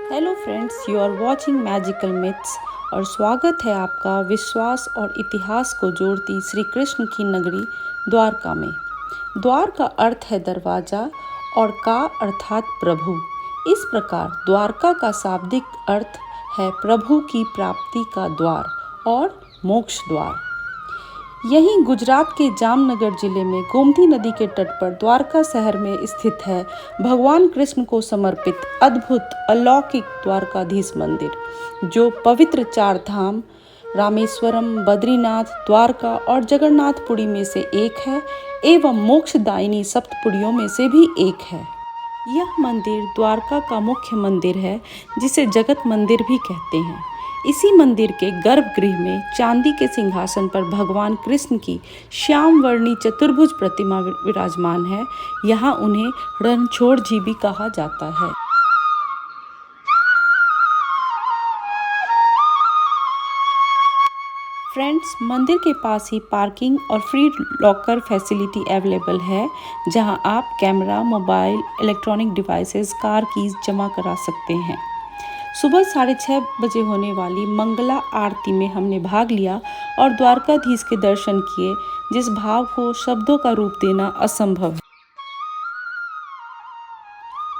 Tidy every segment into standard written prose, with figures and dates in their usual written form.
Hello friends, you are watching magical myths और स्वागत है आपका विश्वास और इतिहास को जोड़ती श्री कृष्ण की नगरी द्वारका में। द्वार का अर्थ है दरवाजा और का अर्थात प्रभु। इस प्रकार द्वारका का शाब्दिक अर्थ है प्रभु की प्राप्ति का द्वार और मोक्ष द्वार। यहीं गुजरात के जामनगर जिले में गोमती नदी के तट पर द्वारका शहर में स्थित है भगवान कृष्ण को समर्पित अद्भुत अलौकिक द्वारकाधीश मंदिर, जो पवित्र चार धाम रामेश्वरम, बद्रीनाथ, द्वारका और जगन्नाथपुरी में से एक है एवं मोक्षदायिनी सप्तपुरियों में से भी एक है। यह मंदिर द्वारका का मुख्य मंदिर है, जिसे जगत मंदिर भी कहते हैं। इसी मंदिर के गर्भगृह में चांदी के सिंहासन पर भगवान कृष्ण की श्याम वर्णी चतुर्भुज प्रतिमा विराजमान है। यहाँ उन्हें रणछोड़ जी भी कहा जाता है। फ्रेंड्स, मंदिर के पास ही पार्किंग और फ्री लॉकर फैसिलिटी अवेलेबल है, जहां आप camera, mobile, electronic devices, car keys जमा करा सकते हैं। सुबह 6:30 बजे होने वाली मंगला आरती में हमने भाग लिया और द्वारकाधीश के दर्शन किए, जिस भाव को शब्दों का रूप देना असंभव है।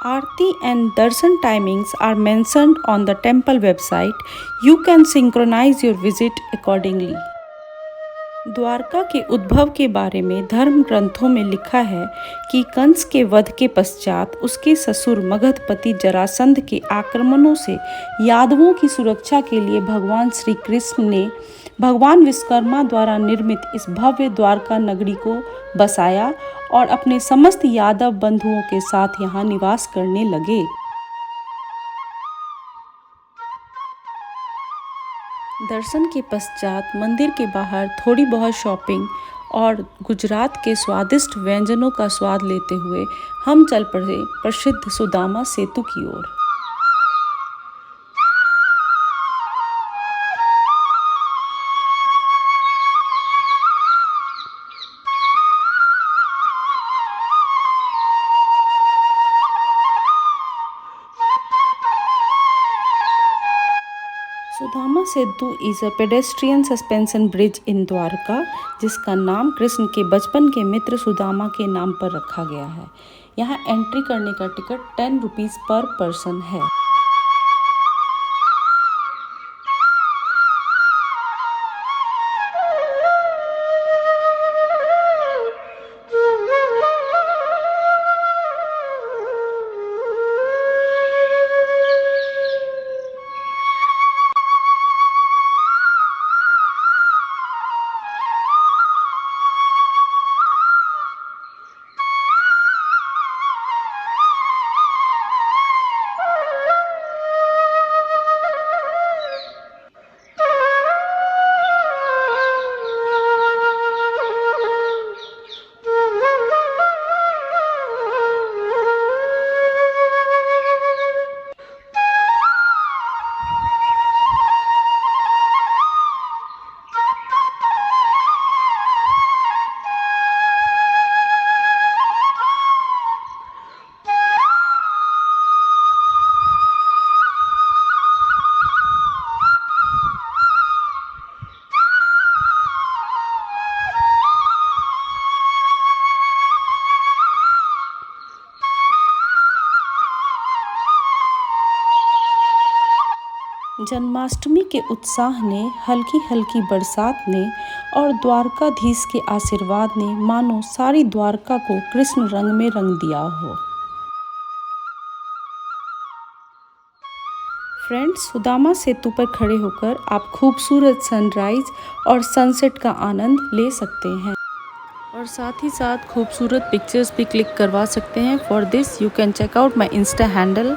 Aarti and darshan timings are mentioned on the temple website. You can synchronize your visit accordingly. Dwarka के उद्भव के बारे में धर्म ग्रंथों में लिखा है कि कंस के वध के पश्चात उसके ससुर मगधपति जरासंध के आक्रमणों से यादवों की सुरक्षा के लिए भगवान श्री कृष्ण ने भगवान विश्वकर्मा द्वारा निर्मित इस भव्य द्वारका नगरी को बसाया और अपने समस्त यादव बंधुओं के साथ यहाँ निवास करने लगे। दर्शन के पश्चात मंदिर के बाहर थोड़ी बहुत शॉपिंग और गुजरात के स्वादिष्ट व्यंजनों का स्वाद लेते हुए हम चल पड़े प्रसिद्ध सुदामा सेतु की ओर। Sudama Setu is a pedestrian suspension bridge in Dwarka, जिसका नाम कृष्ण के बचपन के मित्र सुदामा के नाम पर रखा गया है। यहाँ एंट्री करने का टिकट 10 रुपीज़ पर पर्सन है। जन्माष्टमी के उत्साह ने, हल्की हल्की बरसात ने और द्वारकाधीश के आशीर्वाद ने मानो सारी द्वारका को कृष्ण रंग में रंग दिया हो। फ्रेंड्स, सुदामा सेतु पर खड़े होकर आप खूबसूरत सनराइज और सनसेट का आनंद ले सकते हैं और साथ ही साथ खूबसूरत पिक्चर्स भी क्लिक करवा सकते हैं। For this you can check out my insta handle.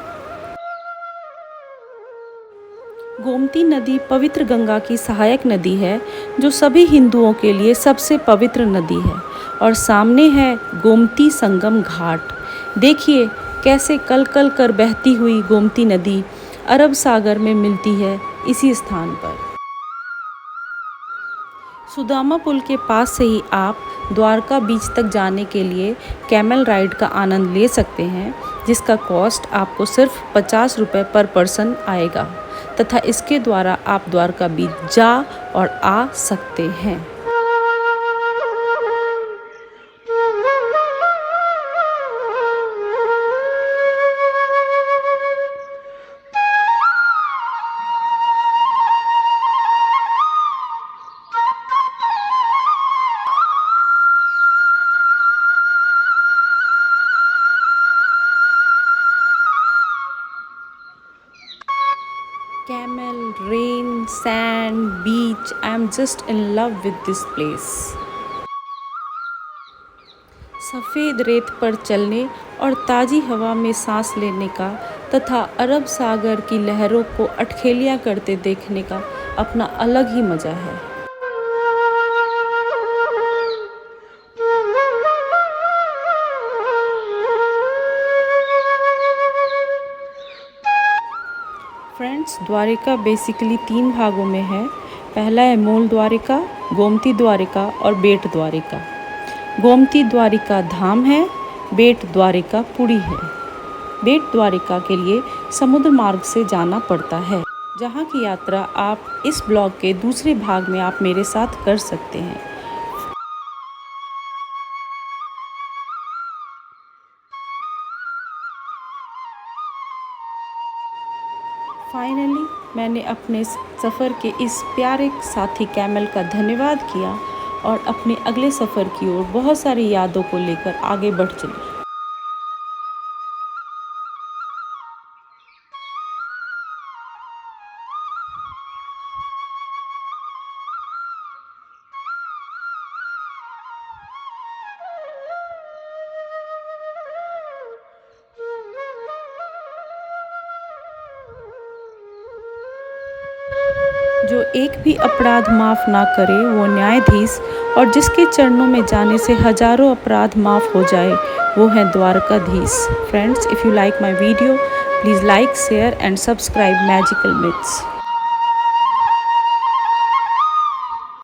Gomti नदी पवित्र गंगा की सहायक नदी है, जो सभी हिंदुओं के लिए सबसे पवित्र नदी है। और सामने है गोमती संगम घाट। देखिए कैसे कल कल कर बहती हुई गोमती नदी अरब सागर में मिलती है इसी स्थान पर। सुदामा पुल के पास से ही आप द्वारका बीच तक जाने के लिए कैमल राइड का आनंद ले सकते हैं, जिसका कॉस्ट आपको सिर्फ 50 रुपये पर पर्सन आएगा तथा इसके द्वारा आप द्वारका बीच जा और आ सकते हैं। Camel, rain, sand, beach. I am just in love with this place. सफ़ेद रेत पर चलने और ताज़ी हवा में सांस लेने का तथा अरब सागर की लहरों को अटखेलियाँ करते देखने का अपना अलग ही मज़ा है। फ्रेंड्स, द्वारिका बेसिकली 3 भागों में है। पहला है मूल द्वारिका, गोमती द्वारिका और बेट द्वारिका। गोमती द्वारिका धाम है, बेट द्वारिका पुरी है। बेट द्वारिका के लिए समुद्र मार्ग से जाना पड़ता है, जहाँ की यात्रा आप इस ब्लॉग के दूसरे भाग में आप मेरे साथ कर सकते हैं। फाइनली मैंने अपने सफ़र के इस प्यारे साथी कैमल का धन्यवाद किया और अपने अगले सफ़र की ओर बहुत सारी यादों को लेकर आगे बढ़ चली। जो एक भी अपराध माफ़ ना करे वो न्यायाधीश, और जिसके चरणों में जाने से हजारों अपराध माफ़ हो जाए वो है Dwarkadhish. Friends, if you like my video, please like, share and subscribe magical myths.